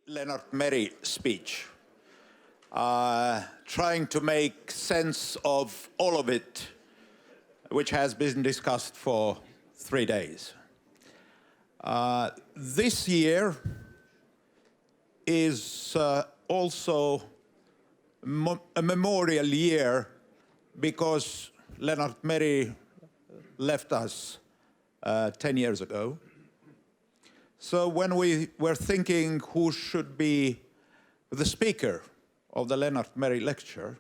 Lennart Meri speech, trying to make sense of all of it, which has been discussed for 3 days. This year is also a memorial year because Lennart Meri left us 10 years ago. So when we were thinking who should be the speaker of the Lennart Meri lecture,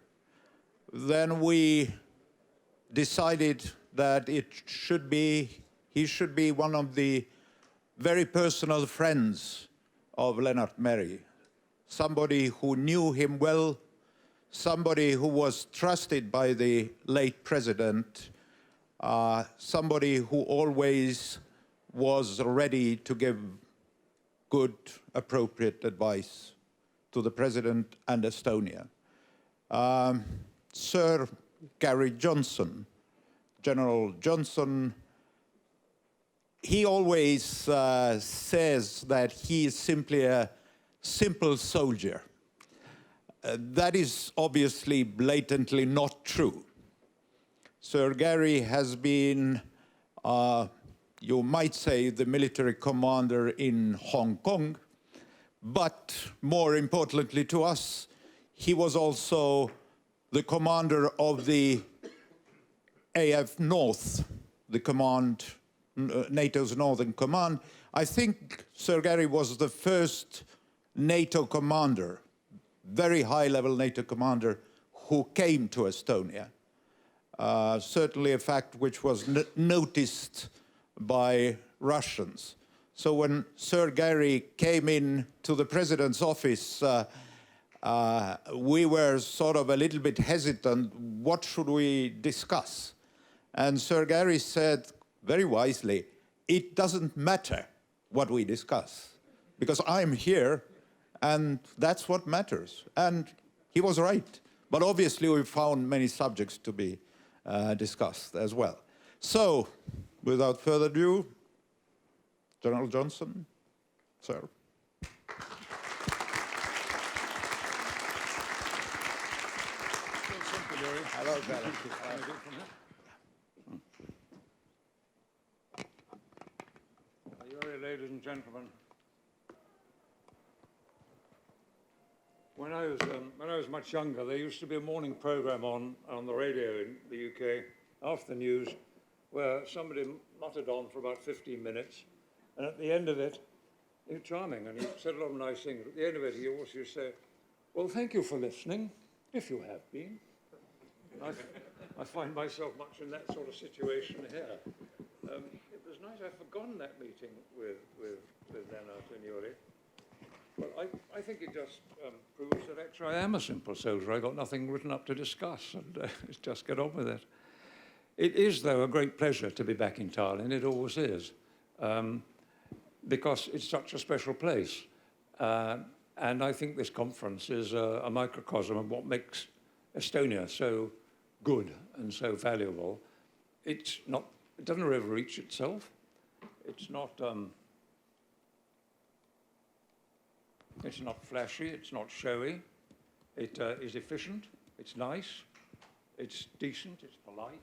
then we decided that he should be one of the very personal friends of Lennart Meri, somebody who knew him well, somebody who was trusted by the late president, somebody who always was ready to give good, appropriate advice to the president and Estonia. Sir Garry Johnson, General Johnson, he always says that he is simply a simple soldier. That is obviously blatantly not true. Sir Garry has been, you might say, the military commander in Hong Kong, but more importantly to us, he was also the commander of the AF North, the command, NATO's Northern Command. I think Sir Garry was the first NATO commander, very high-level NATO commander, who came to Estonia. Certainly a fact which was noticed by Russians. So when Sir Garry came in to the president's office, we were sort of a little bit hesitant, what should we discuss? And Sir Garry said very wisely, it doesn't matter what we discuss, because I'm here and that's what matters. And he was right. But obviously we found many subjects to be discussed as well. So, without further ado, General Johnson, sir. Hello, Garry. Ladies and gentlemen, when I was much younger, there used to be a morning program on the radio in the UK after the news, where somebody muttered on for about 15 minutes, and at the end of it, he was charming, and he said a lot of nice things. At the end of it, he always used to say, well, thank you for listening, if you have been. I find myself much in that sort of situation here. It was nice. I've forgotten that meeting with Lennart and Yuri. But I think it just proves that actually I am a simple soldier. I got nothing written up to discuss, and just get on with it. It is, though, a great pleasure to be back in Tallinn. It always is, because it's such a special place. And I think this conference is a microcosm of what makes Estonia so good and so valuable. It doesn't overreach itself. It's not flashy, it's not showy. It is efficient, it's nice, it's decent, it's polite.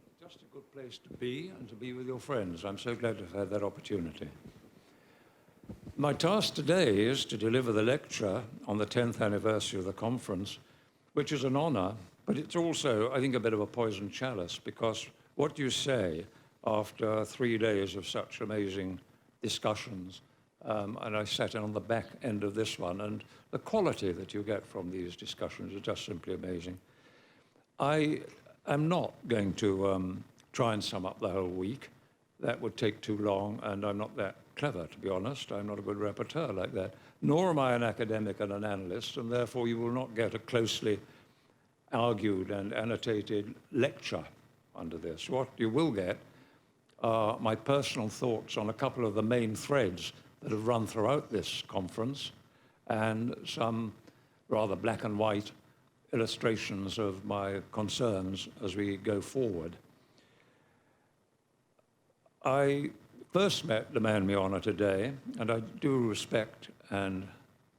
It's just a good place to be and to be with your friends. I'm so glad to have had that opportunity. My task today is to deliver the lecture on the 10th anniversary of the conference, which is an honor, but it's also, I think, a bit of a poisoned chalice, because what you say after 3 days of such amazing discussions, and I sat in on the back end of this one, and the quality that you get from these discussions is just simply amazing. I am not going to try and sum up the whole week. That would take too long, and I'm not that clever, to be honest. I'm not a good rapporteur like that. Nor am I an academic and an analyst, and therefore you will not get a closely argued and annotated lecture under this. What you will get are my personal thoughts on a couple of the main threads that have run throughout this conference, and some rather black and white illustrations of my concerns as we go forward. I first met the man me honor today, and I do respect and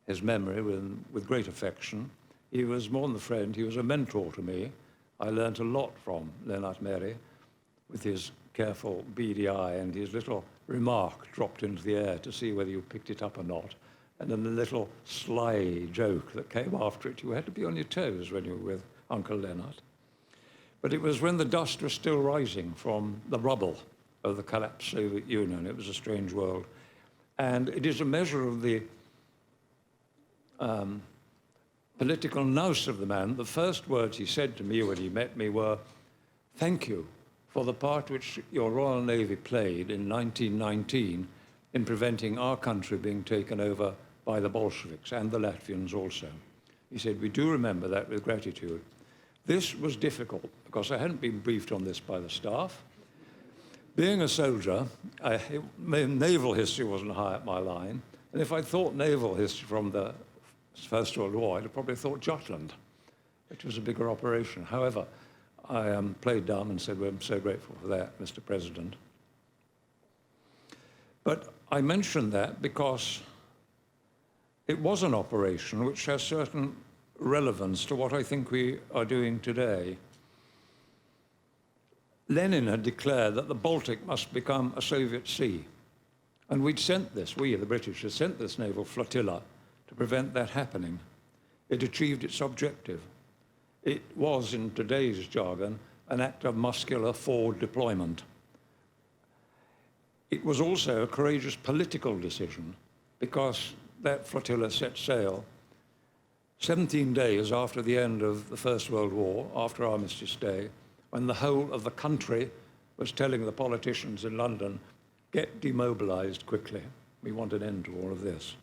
his memory with great affection. He was more than a friend, he was a mentor to me. I learnt a lot from Lennart Meri with his careful beady eye and his little remark dropped into the air to see whether you picked it up or not. And then the little sly joke that came after it. You had to be on your toes when you were with Uncle Lennart. But it was when the dust was still rising from the rubble of the collapsed Soviet Union. It was a strange world. And it is a measure of the political nous of the man. The first words he said to me when he met me were, "Thank you for the part which your Royal Navy played in 1919 in preventing our country being taken over by the Bolsheviks and the Latvians also." He said, "We do remember that with gratitude." This was difficult because I hadn't been briefed on this by the staff. Being a soldier, naval history wasn't high up my line. And if I'd thought naval history from the First World War, I'd have probably thought Jutland, which was a bigger operation. However, I played dumb and said, "Well, I'm so grateful for that, Mr. President." But I mention that because it was an operation which has certain relevance to what I think we are doing today. Lenin had declared that the Baltic must become a Soviet sea. And we'd sent this, we, the British, had sent this naval flotilla to prevent that happening. It achieved its objective. It was, in today's jargon, an act of muscular forward deployment. It was also a courageous political decision because that flotilla set sail 17 days after the end of the First World War, after Armistice Day, when the whole of the country was telling the politicians in London, "Get demobilized quickly. We want an end to all of this."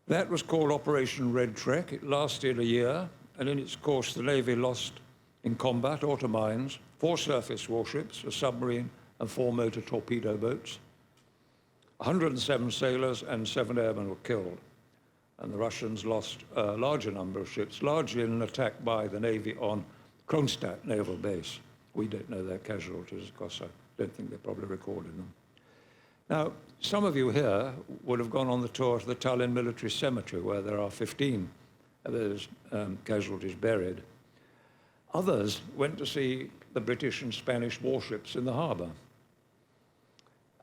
That was called Operation Red Trek. It lasted a year, and in its course the Navy lost in combat automines, 4 surface warships, a submarine, and 4 motor torpedo boats. 107 sailors and 7 airmen were killed. And the Russians lost a larger number of ships, largely in an attack by the Navy on Kronstadt naval base. We don't know their casualties, of course. I don't think they probably recorded them. Now, some of you here would have gone on the tour to the Tallinn Military Cemetery, where there are 15 of those casualties buried. Others went to see the British and Spanish warships in the harbour.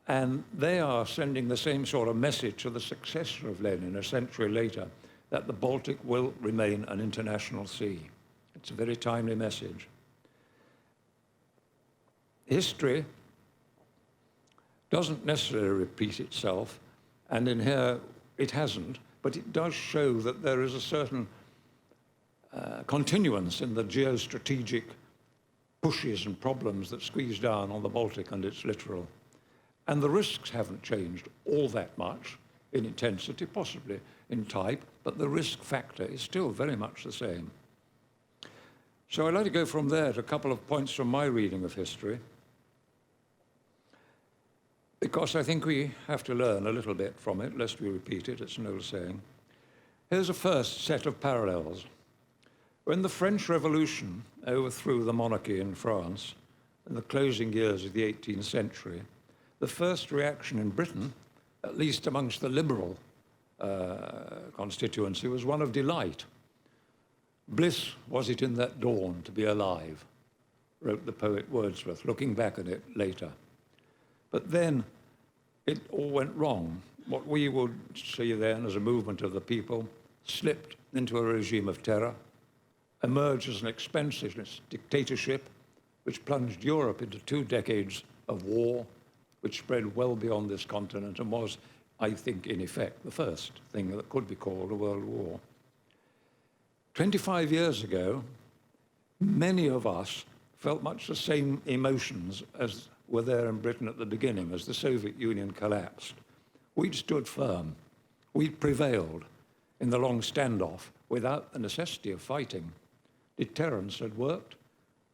And they are sending the same sort of message to the successor of Lenin a century later, that the Baltic will remain an international sea. It's a very timely message. History doesn't necessarily repeat itself, and in here it hasn't, but it does show that there is a certain continuance in the geostrategic pushes and problems that squeeze down on the Baltic and its littoral. And the risks haven't changed all that much in intensity, possibly in type, but the risk factor is still very much the same. So I'd like to go from there to a couple of points from my reading of history, because I think we have to learn a little bit from it, lest we repeat it. It's an old saying. Here's a first set of parallels. When the French Revolution overthrew the monarchy in France in the closing years of the 18th century, the first reaction in Britain, at least amongst the liberal constituency, was one of delight. "Bliss was it in that dawn to be alive," wrote the poet Wordsworth, looking back at it later. But then it all went wrong. What we would see then as a movement of the people slipped into a regime of terror, emerged as an expensive dictatorship, which plunged Europe into 2 decades of war, which spread well beyond this continent and was, I think, in effect, the first thing that could be called a world war. 25 years ago, many of us felt much the same emotions as were there in Britain at the beginning, as the Soviet Union collapsed. We'd stood firm. We'd prevailed in the long standoff without the necessity of fighting. Deterrence had worked.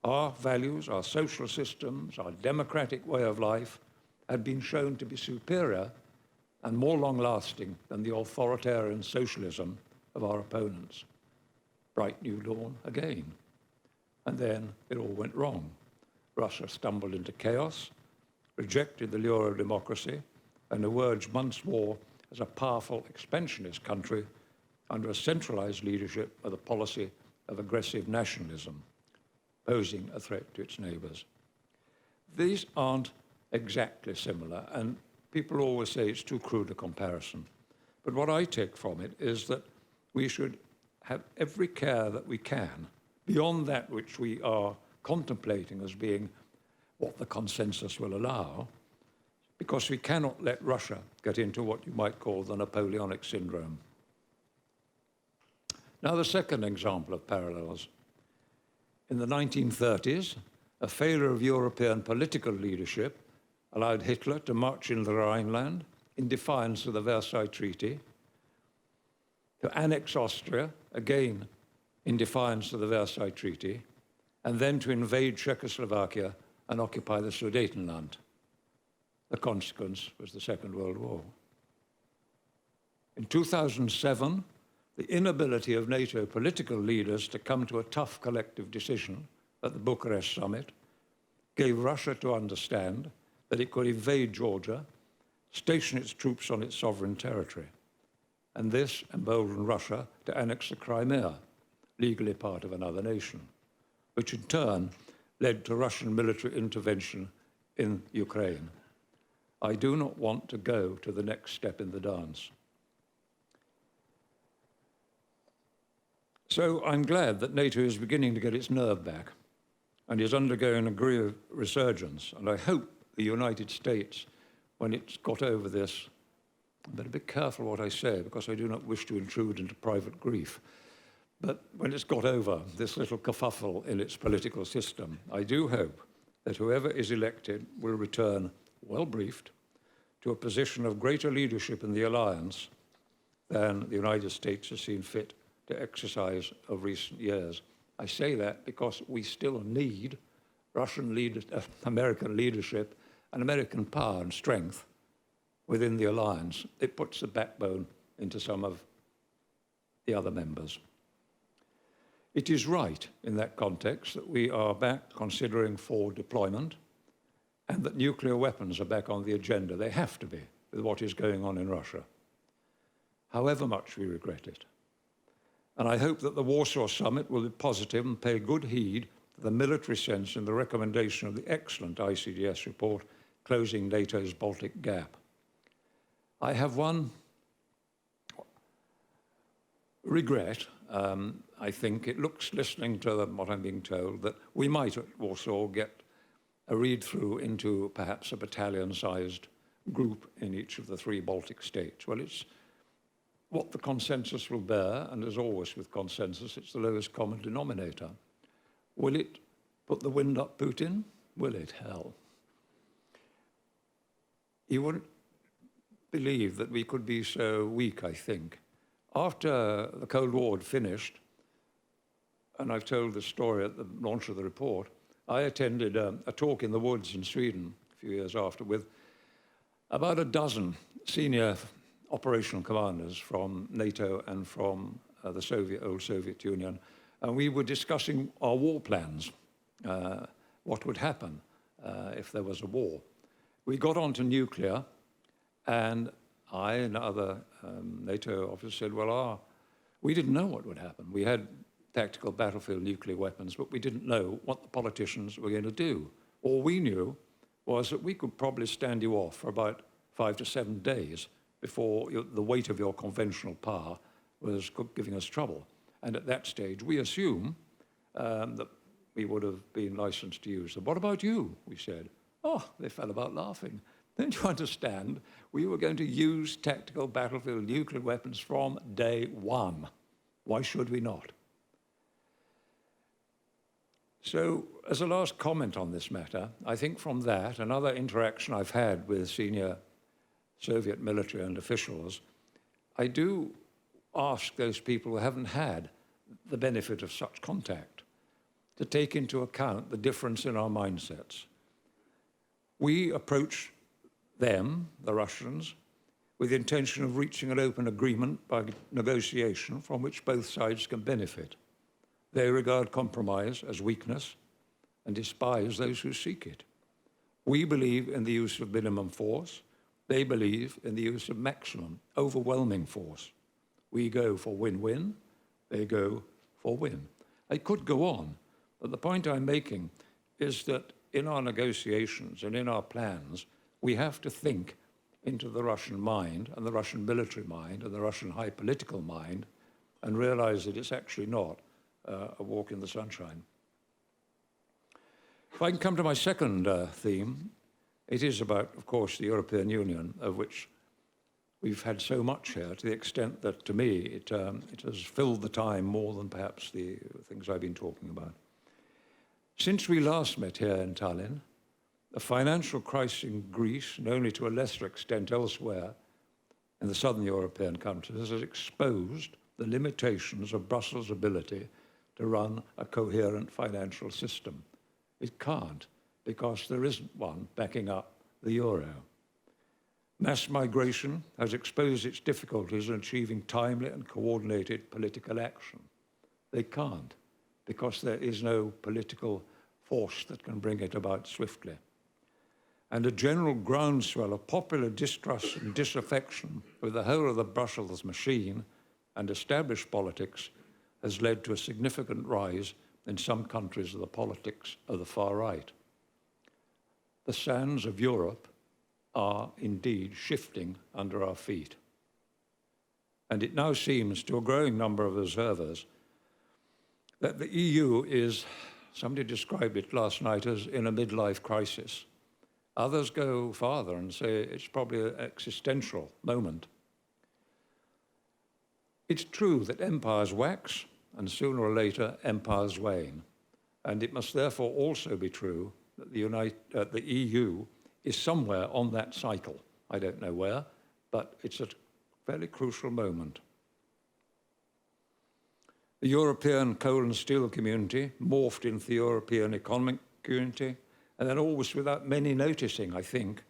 Our values, our social systems, our democratic way of life had been shown to be superior and more long-lasting than the authoritarian socialism of our opponents. Bright new dawn again. And then it all went wrong. Russia stumbled into chaos, rejected the lure of democracy, and emerged once more as a powerful expansionist country under a centralized leadership with a policy of aggressive nationalism, posing a threat to its neighbors. These aren't exactly similar, and people always say it's too crude a comparison. But what I take from it is that we should have every care that we can, beyond that which we are contemplating as being what the consensus will allow, because we cannot let Russia get into what you might call the Napoleonic syndrome. Now, the second example of parallels. In the 1930s, a failure of European political leadership allowed Hitler to march in the Rhineland in defiance of the Versailles Treaty, to annex Austria, again in defiance of the Versailles Treaty, and then to invade Czechoslovakia and occupy the Sudetenland. The consequence was the Second World War. In 2007, the inability of NATO political leaders to come to a tough collective decision at the Bucharest summit gave Russia to understand that it could invade Georgia, station its troops on its sovereign territory, and this emboldened Russia to annex the Crimea, legally part of another nation, which in turn led to Russian military intervention in Ukraine. I do not want to go to the next step in the dance. So I'm glad that NATO is beginning to get its nerve back and is undergoing a degree of resurgence. And I hope the United States, when it's got over this, I better be careful what I say because I do not wish to intrude into private grief, but when it's got over this little kerfuffle in its political system, I do hope that whoever is elected will return, well briefed, to a position of greater leadership in the alliance than the United States has seen fit to exercise of recent years. I say that because we still need American leadership and American power and strength within the alliance. It puts the backbone into some of the other members. It is right in that context that we are back considering forward deployment and that nuclear weapons are back on the agenda. They have to be with what is going on in Russia, however much we regret it. And I hope that the Warsaw Summit will be positive and pay good heed to the military sense in the recommendation of the excellent ICDS report, Closing NATO's Baltic Gap. I have one regret. I think it looks, listening to what I'm being told, that we might at Warsaw get a read-through into perhaps a battalion-sized group in each of the 3 Baltic states. Well, it's what the consensus will bear, and as always with consensus, it's the lowest common denominator. Will it put the wind up Putin? Will it? Hell. You wouldn't believe that we could be so weak, I think. After the Cold War had finished, and I've told the story at the launch of the report, I attended a talk in the woods in Sweden a few years after with about a dozen senior operational commanders from NATO and from the old Soviet Union, and we were discussing our war plans, what would happen if there was a war. We got onto nuclear, and I and other NATO officers said, well, we didn't know what would happen. We had tactical battlefield nuclear weapons, but we didn't know what the politicians were going to do. All we knew was that we could probably stand you off for about 5 to 7 days before the weight of your conventional power was giving us trouble. And at that stage, we assume that we would have been licensed to use them. What about you? We said. Oh, they fell about laughing. Don't you understand? We were going to use tactical battlefield nuclear weapons from day one. Why should we not? So, as a last comment on this matter, I think from that, another interaction I've had with senior Soviet military and officials, I do ask those people who haven't had the benefit of such contact to take into account the difference in our mindsets. We approach them, the Russians, with the intention of reaching an open agreement by negotiation from which both sides can benefit. They regard compromise as weakness and despise those who seek it. We believe in the use of minimum force, They believe in the use of maximum, overwhelming force. We go for win-win, they go for win. I could go on, but the point I'm making is that in our negotiations and in our plans, we have to think into the Russian mind and the Russian military mind and the Russian high political mind and realize that it's actually not a walk in the sunshine. If I can come to my second theme, it is about, of course, the European Union, of which we've had so much here, to the extent that, to me, it has filled the time more than perhaps the things I've been talking about. Since we last met here in Tallinn, the financial crisis in Greece, and only to a lesser extent elsewhere in the southern European countries, has exposed the limitations of Brussels' ability to run a coherent financial system. It can't, because there isn't one backing up the euro. Mass migration has exposed its difficulties in achieving timely and coordinated political action. They can't, because there is no political force that can bring it about swiftly. And a general groundswell of popular distrust and disaffection with the whole of the Brussels machine and established politics has led to a significant rise in some countries of the politics of the far right. The sands of Europe are indeed shifting under our feet. And it now seems to a growing number of observers that the EU is, somebody described it last night as in a midlife crisis. Others go farther and say it's probably an existential moment. It's true that empires wax and sooner or later empires wane. And it must therefore also be true that the EU is somewhere on that cycle. I don't know where, but it's a fairly crucial moment. The European coal and steel community morphed into the European economic community, and then almost without many noticing, I think,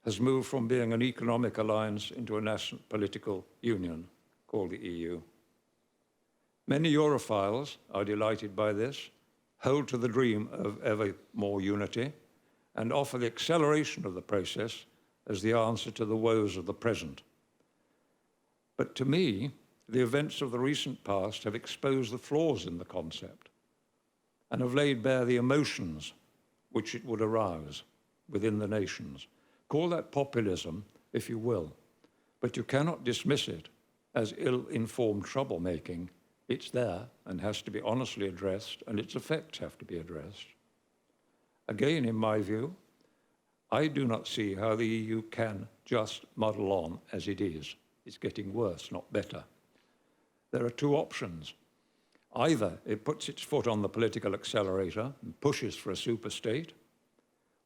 has moved from being an economic alliance into a national political union called the EU. Many Europhiles are delighted by this, hold to the dream of ever more unity, and offer the acceleration of the process as the answer to the woes of the present. But to me, the events of the recent past have exposed the flaws in the concept and have laid bare the emotions which it would arouse within the nations. Call that populism, if you will, but you cannot dismiss it as ill-informed troublemaking. It's there and has to be honestly addressed, and its effects have to be addressed. Again, in my view, I do not see how the EU can just muddle on as it is. It's getting worse, not better. There are two options. Either it puts its foot on the political accelerator and pushes for a superstate,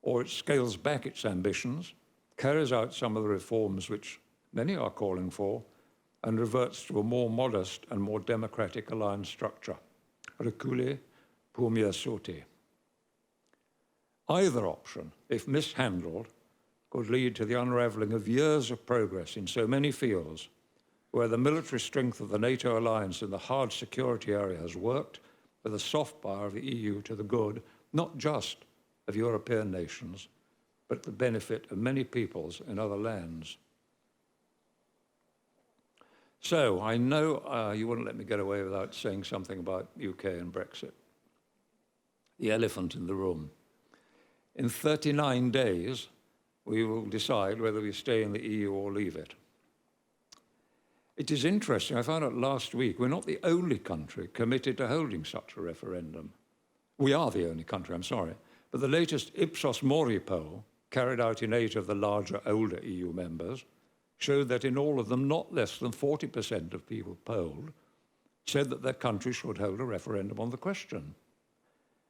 or it scales back its ambitions, carries out some of the reforms which many are calling for, and reverts to a more modest and more democratic alliance structure. Reculer pour mieux sauter. Either option, if mishandled, could lead to the unraveling of years of progress in so many fields where the military strength of the NATO alliance in the hard security area has worked with the soft power of the EU to the good, not just of European nations, but the benefit of many peoples in other lands. So I know you wouldn't let me get away without saying something about UK and Brexit. The elephant in the room. In 39 days, we will decide whether we stay in the EU or leave it. It is interesting, I found out last week, we're not the only country committed to holding such a referendum. We are the only country, I'm sorry, but the latest Ipsos Mori poll, carried out in 8 of the larger, older EU members, showed that in all of them, not less than 40% of people polled said that their country should hold a referendum on the question.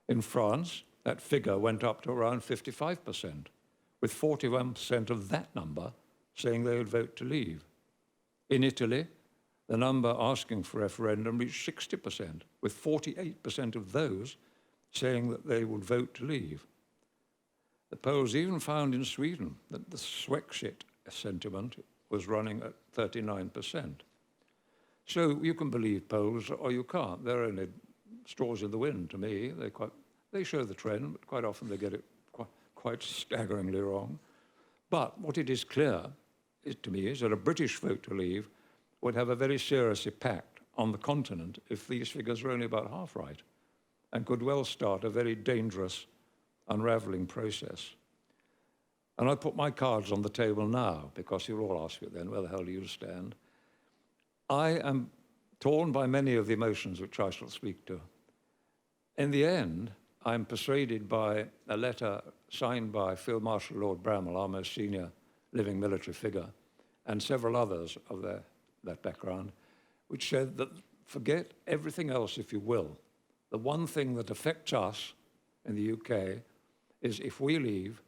In France, that figure went up to around 55%, with 41% of that number saying they would vote to leave. In Italy, the number asking for referendum reached 60%, with 48% of those saying that they would vote to leave. The polls even found in Sweden that the Swexit sentiment was running at 39%. So you can believe polls or you can't. They're only straws in the wind to me. They show the trend, but quite often they get it quite staggeringly wrong. But what it is clear to me is that a British vote to leave would have a very serious impact on the continent if these figures were only about half right, and could well start a very dangerous unravelling process. And I put my cards on the table now, because you'll all ask me then, where the hell do you stand? I am torn by many of the emotions which I shall speak to. In the end, I'm persuaded by a letter signed by Field Marshal Lord Bramall, our most senior living military figure, and several others of that background, which said that forget everything else if you will. The one thing that affects us in the UK is if we leave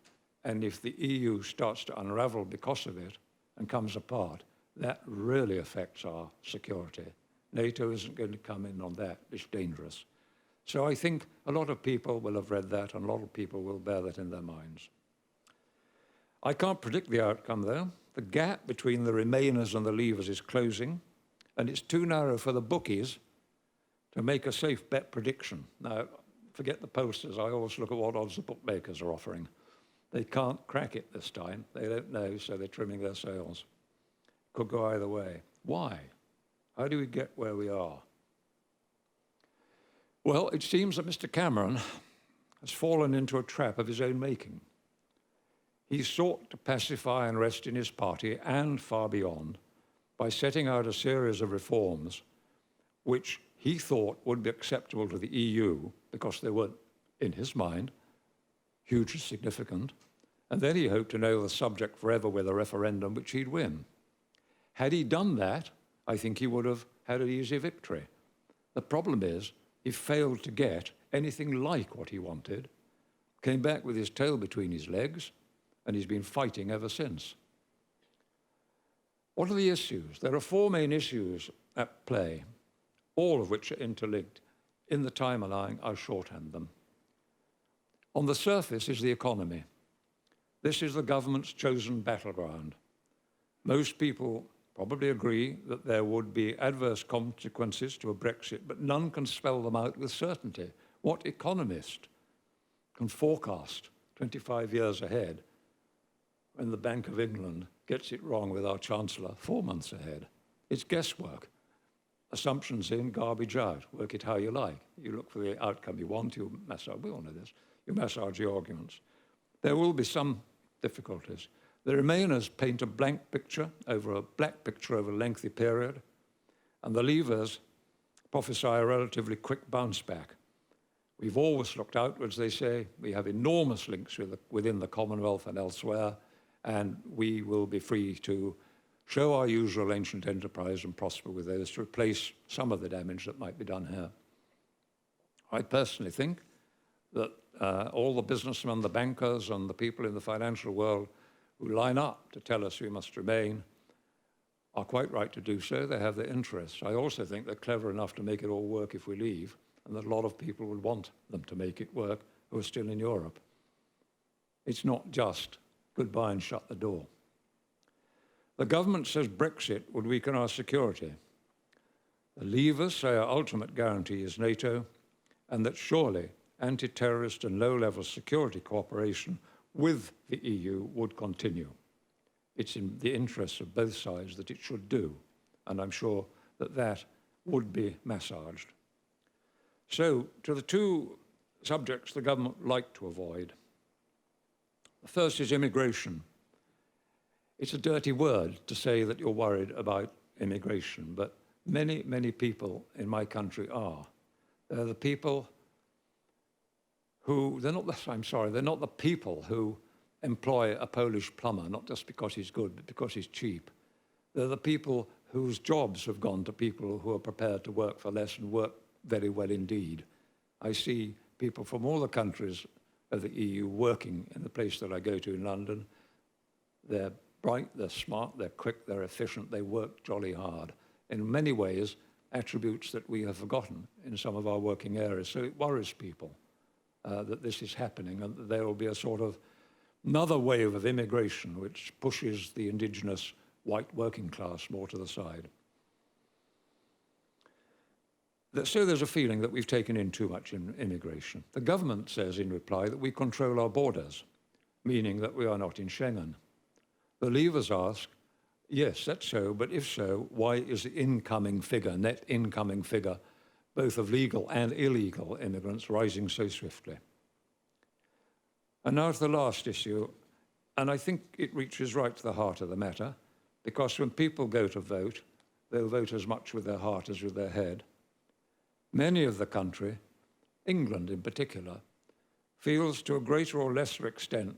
and if the EU starts to unravel because of it and comes apart, that really affects our security. NATO isn't going to come in on that. It's dangerous. So I think a lot of people will have read that, and a lot of people will bear that in their minds. I can't predict the outcome, though. The gap between the Remainers and the Leavers is closing, and it's too narrow for the bookies to make a safe bet prediction. Now, forget the posters. I always look at what odds the bookmakers are offering. They can't crack it this time. They don't know, so they're trimming their sails. Could go either way. Why? How do we get where we are? Well, it seems that Mr. Cameron has fallen into a trap of his own making. He sought to pacify unrest in his party and far beyond by setting out a series of reforms which he thought would be acceptable to the EU because they were, in his mind, hugely significant. And then he hoped to nail the subject forever with a referendum which he'd win. Had he done that, I think he would have had an easy victory. The problem is, he failed to get anything like what he wanted, came back with his tail between his legs, and he's been fighting ever since. What are the issues? There are four main issues at play, all of which are interlinked. In the time allowing, I'll shorthand them. On the surface is the economy. This is the government's chosen battleground. Most people probably agree that there would be adverse consequences to a Brexit, but none can spell them out with certainty. What economist can forecast 25 years ahead when the Bank of England gets it wrong with our Chancellor 4 months ahead? It's guesswork. Assumptions in, garbage out. Work it how you like. You look for the outcome you want, you massage, we all know this, you massage your arguments. There will be some difficulties. The Remainers paint a black picture over a lengthy period, and the Leavers prophesy a relatively quick bounce back. We've always looked outwards, they say. We have enormous links within the Commonwealth and elsewhere, and we will be free to show our usual ancient enterprise and prosper with those to replace some of the damage that might be done here. I personally think that all the businessmen, the bankers, and the people in the financial world who line up to tell us we must remain are quite right to do so. They have their interests. I also think they're clever enough to make it all work if we leave, and that a lot of people would want them to make it work who are still in Europe. It's not just goodbye and shut the door. The government says Brexit would weaken our security. The Leavers say our ultimate guarantee is NATO, and that surely anti-terrorist and low-level security cooperation with the EU would continue. It's in the interests of both sides that it should do, and I'm sure that that would be massaged. So, to the two subjects the government would like to avoid. The first is immigration. It's a dirty word to say that you're worried about immigration, but many, many people in my country are. They're the people who, they're not the people who employ a Polish plumber, not just because he's good, but because he's cheap. They're the people whose jobs have gone to people who are prepared to work for less and work very well indeed. I see people from all the countries of the EU working in the place that I go to in London. They're bright, they're smart, they're quick, they're efficient, they work jolly hard. In many ways, attributes that we have forgotten in some of our working areas. So it worries people that this is happening, and that there will be a sort of another wave of immigration which pushes the indigenous white working class more to the side. So there's a feeling that we've taken in too much in immigration. The government says in reply that we control our borders, meaning that we are not in Schengen. The Leavers ask, yes, that's so, but if so, why is the incoming figure, net incoming figure, both of legal and illegal immigrants rising so swiftly? And now to the last issue, and I think it reaches right to the heart of the matter, because when people go to vote, they'll vote as much with their heart as with their head. Many of the country, England in particular, feels to a greater or lesser extent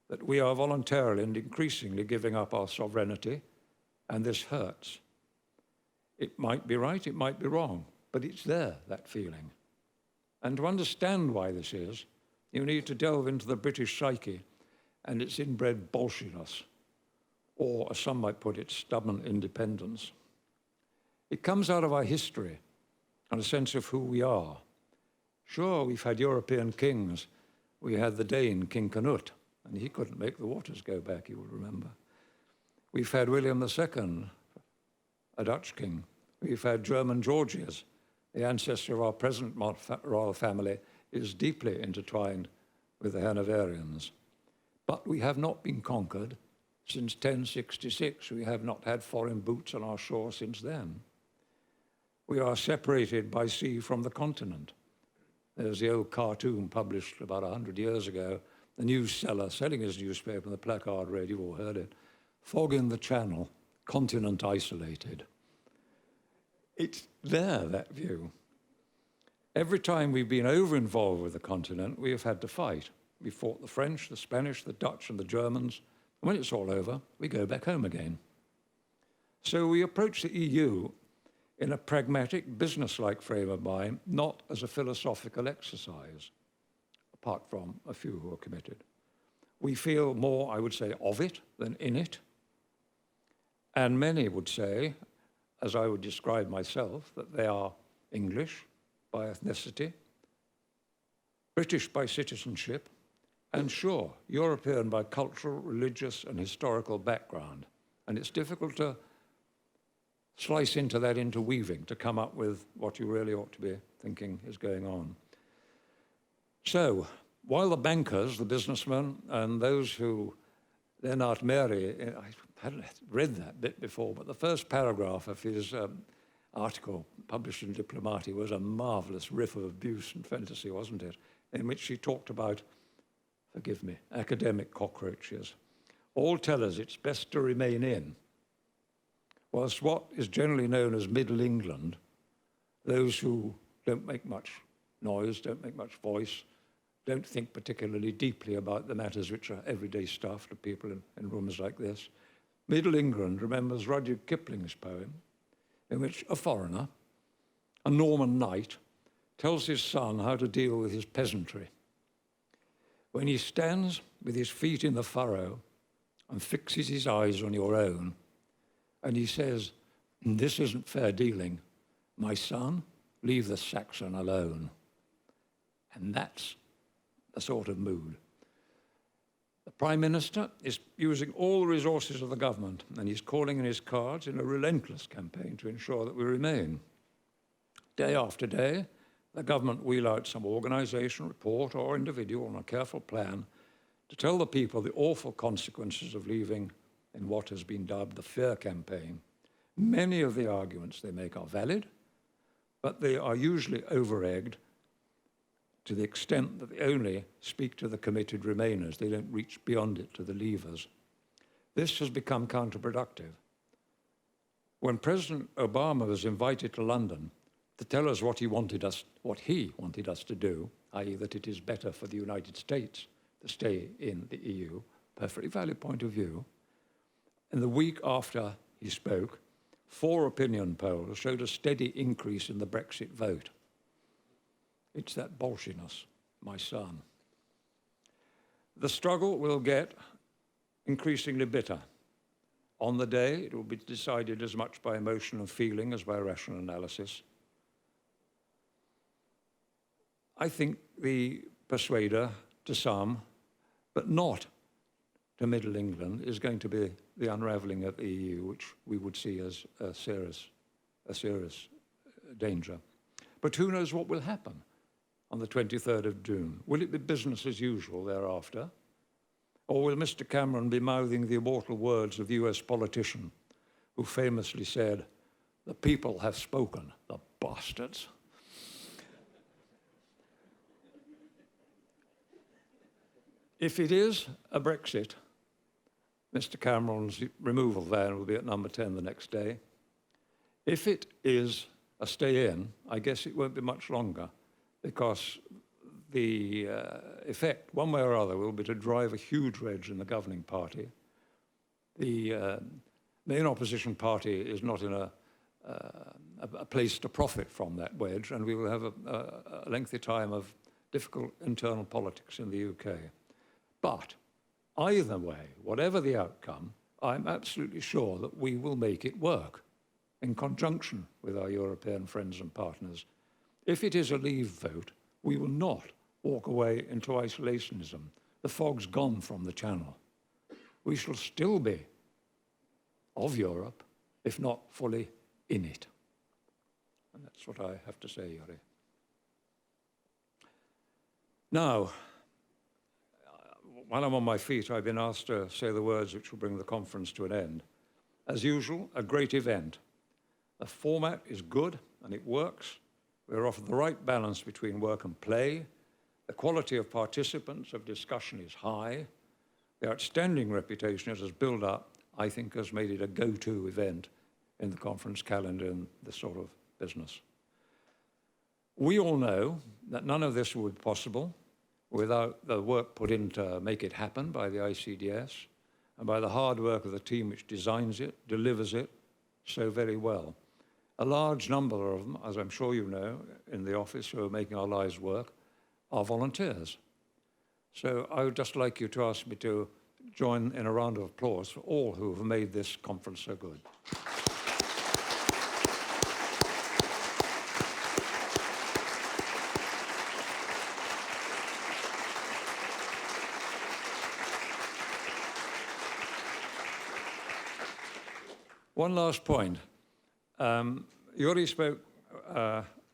that we are voluntarily and increasingly giving up our sovereignty, and this hurts. It might be right, it might be wrong, but it's there, that feeling. And to understand why this is, you need to delve into the British psyche and its inbred bolshiness, or, as some might put it, stubborn independence. It comes out of our history and a sense of who we are. Sure, we've had European kings. We had the Dane, King Canute, and he couldn't make the waters go back, you will remember. We've had William II, a Dutch king. We've had German Georgius. The ancestor of our present royal family is deeply intertwined with the Hanoverians. But we have not been conquered since 1066. We have not had foreign boots on our shore since then. We are separated by sea from the continent. There's the old cartoon published about 100 years ago, the news seller selling his newspaper and the placard read, you've all heard it, fog in the channel, continent isolated. It's there, that view. Every time we've been over-involved with the continent, we have had to fight. We fought the French, the Spanish, the Dutch, and the Germans. And when it's all over, we go back home again. So we approach the EU in a pragmatic, business-like frame of mind, not as a philosophical exercise, apart from a few who are committed. We feel more, I would say, of it than in it. And many would say, as I would describe myself, that they are English by ethnicity, British by citizenship, and sure, European by cultural, religious, and historical background. And it's difficult to slice into that interweaving to come up with what you really ought to be thinking is going on. So, while the bankers, the businessmen, and those who, Lennart Meri, I hadn't read that bit before, but the first paragraph of his article published in Diplomati was a marvelous riff of abuse and fantasy, wasn't it? In which he talked about, forgive me, academic cockroaches. All tell us it's best to remain in. Whilst what is generally known as Middle England, those who don't make much noise, don't make much voice, don't think particularly deeply about the matters which are everyday stuff to people in rooms like this, Middle England remembers Rudyard Kipling's poem, in which a foreigner, a Norman knight, tells his son how to deal with his peasantry. When he stands with his feet in the furrow and fixes his eyes on your own, and he says, this isn't fair dealing, my son, leave the Saxon alone. And that's the sort of mood. The Prime Minister is using all the resources of the government, and he's calling in his cards in a relentless campaign to ensure that we remain. Day after day, the government wheel out some organisation, report, or individual on a careful plan to tell the people the awful consequences of leaving in what has been dubbed the fear campaign. Many of the arguments they make are valid, but they are usually over-egged to the extent that they only speak to the committed remainers. They don't reach beyond it to the leavers. This has become counterproductive. When President Obama was invited to London to tell us what he wanted us to do, i.e. that it is better for the United States to stay in the EU, perfectly valid point of view, and the week after he spoke, 4 opinion polls showed a steady increase in the Brexit vote. It's that bolshiness, my son. The struggle will get increasingly bitter. On the day, it will be decided as much by emotion and feeling as by rational analysis. I think the persuader to some, but not to Middle England, is going to be the unravelling of the EU, which we would see as a serious danger. But who knows what will happen on the 23rd of June? Will it be business as usual thereafter? Or will Mr. Cameron be mouthing the immortal words of the US politician who famously said, "The people have spoken, the bastards"? If it is a Brexit, Mr. Cameron's removal van will be at number 10 the next day. If it is a stay-in, I guess it won't be much longer, because the effect, one way or other, will be to drive a huge wedge in the governing party. The main opposition party is not in a place to profit from that wedge, and we will have a lengthy time of difficult internal politics in the UK. But either way, whatever the outcome, I'm absolutely sure that we will make it work in conjunction with our European friends and partners. If it is a leave vote, we will not walk away into isolationism. The fog's gone from the Channel. We shall still be of Europe, if not fully in it. And that's what I have to say, Yuri. Now, while I'm on my feet, I've been asked to say the words which will bring the conference to an end. As usual, a great event. The format is good and it works. We're offered the right balance between work and play. The quality of participants of discussion is high. The outstanding reputation it has built up, I think, has made it a go-to event in the conference calendar in this sort of business. We all know that none of this would be possible without the work put in to make it happen by the ICDS and by the hard work of the team which designs it, delivers it so very well. A large number of them, as I'm sure you know, in the office who are making our lives work, are volunteers. So I would just like you to ask me to join in a round of applause for all who have made this conference so good. One last point. Yuri spoke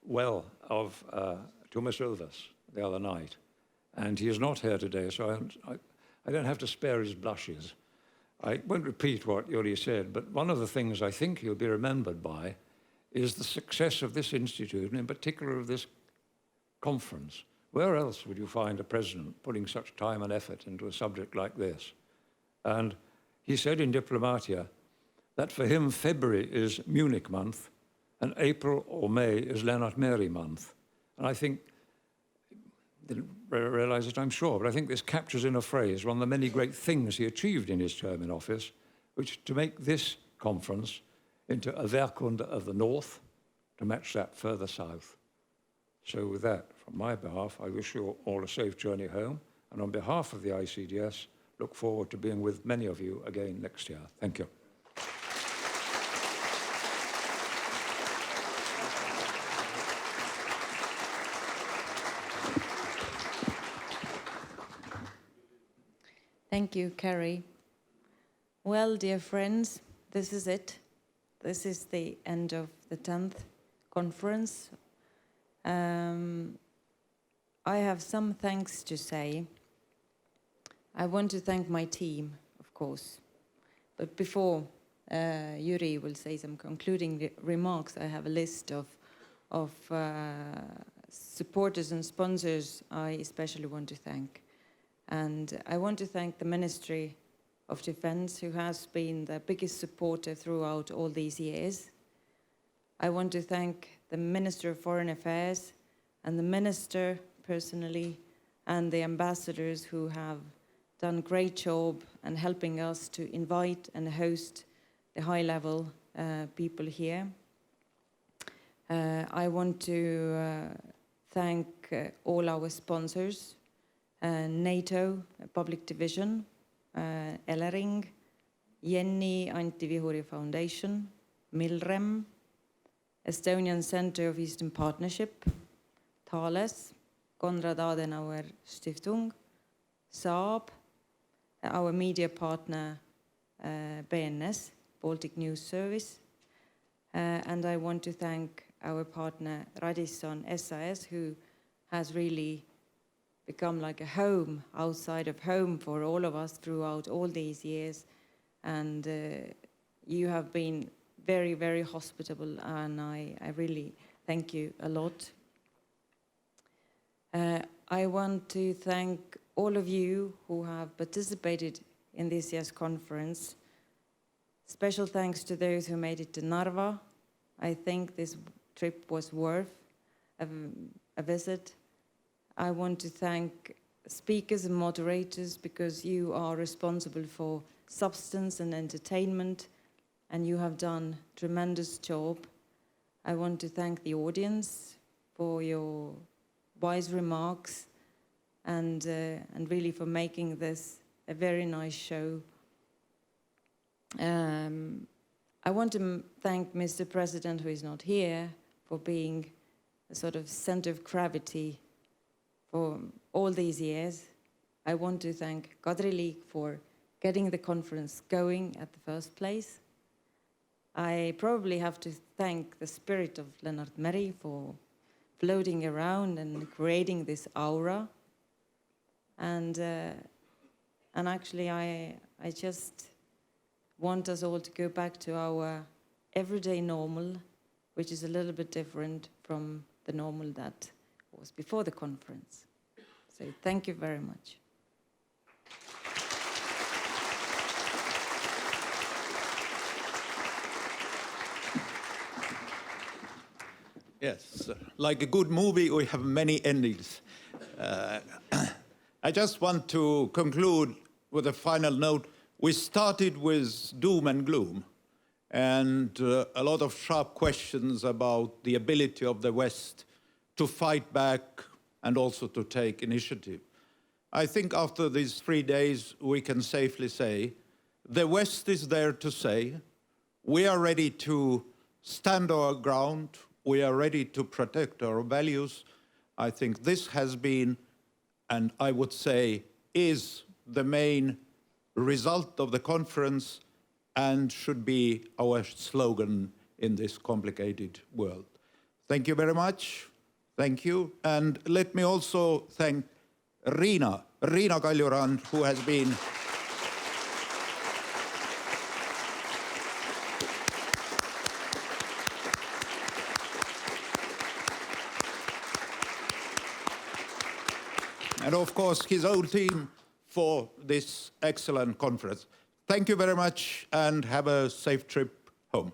well of Thomas Ilves the other night, and he is not here today, so I don't have to spare his blushes. I won't repeat what Yuri said, but one of the things I think he'll be remembered by is the success of this institute, and in particular of this conference. Where else would you find a president putting such time and effort into a subject like this? And he said in Diplomatia that for him February is Munich month and April or May is Lennart Meri month. And I think, didn't realize it, I'm sure, but I think this captures in a phrase one of the many great things he achieved in his term in office, which to make this conference into a Werkunde of the North, to match that further south. So with that, from my behalf, I wish you all a safe journey home, and on behalf of the ICDS, look forward to being with many of you again next year. Thank you. Thank you, Garry. Well, dear friends, this is it. This is the end of the 10th conference. I have some thanks to say. I want to thank my team, of course. But before Yuri will say some concluding remarks, I have a list of supporters and sponsors I especially want to thank. And I want to thank the Ministry of Defense, who has been the biggest supporter throughout all these years. I want to thank the Minister of Foreign Affairs and the Minister personally, and the ambassadors who have done a great job and helping us to invite and host the high-level people here. I want to thank all our sponsors, NATO, Public Division, Ellering, Jenny Anti-Vihuri Foundation, Milrem, Estonian Center of Eastern Partnership, Thales, Konrad Adenauer Stiftung, Saab, our media partner BNS, Baltic News Service, and I want to thank our partner Radisson SAS, who has really become like a home outside of home for all of us throughout all these years. And you have been very, very hospitable, and I really thank you a lot. I want to thank all of you who have participated in this year's conference. Special thanks to those who made it to Narva. I think this trip was worth a visit. I want to thank speakers and moderators, because you are responsible for substance and entertainment, and you have done a tremendous job. I want to thank the audience for your wise remarks and really for making this a very nice show. I want to thank Mr. President, who is not here, for being a sort of center of gravity for all these years. I want to thank Kadri Liik for getting the conference going at the first place. I probably have to thank the spirit of Lennart Meri for floating around and creating this aura. And actually, I just want us all to go back to our everyday normal, which is a little bit different from the normal that was before the conference. So thank you very much. Yes, like a good movie, we have many endings. I just want to conclude with a final note. We started with doom and gloom, and a lot of sharp questions about the ability of the West to fight back and also to take initiative. I think after these 3 days, we can safely say the West is there to say, we are ready to stand our ground, we are ready to protect our values. I think this has been, and I would say, is the main result of the conference and should be our slogan in this complicated world. Thank you very much. Thank you. And let me also thank Riina Kaljurand, who has been and of course his whole team for this excellent conference. Thank you very much and have a safe trip home.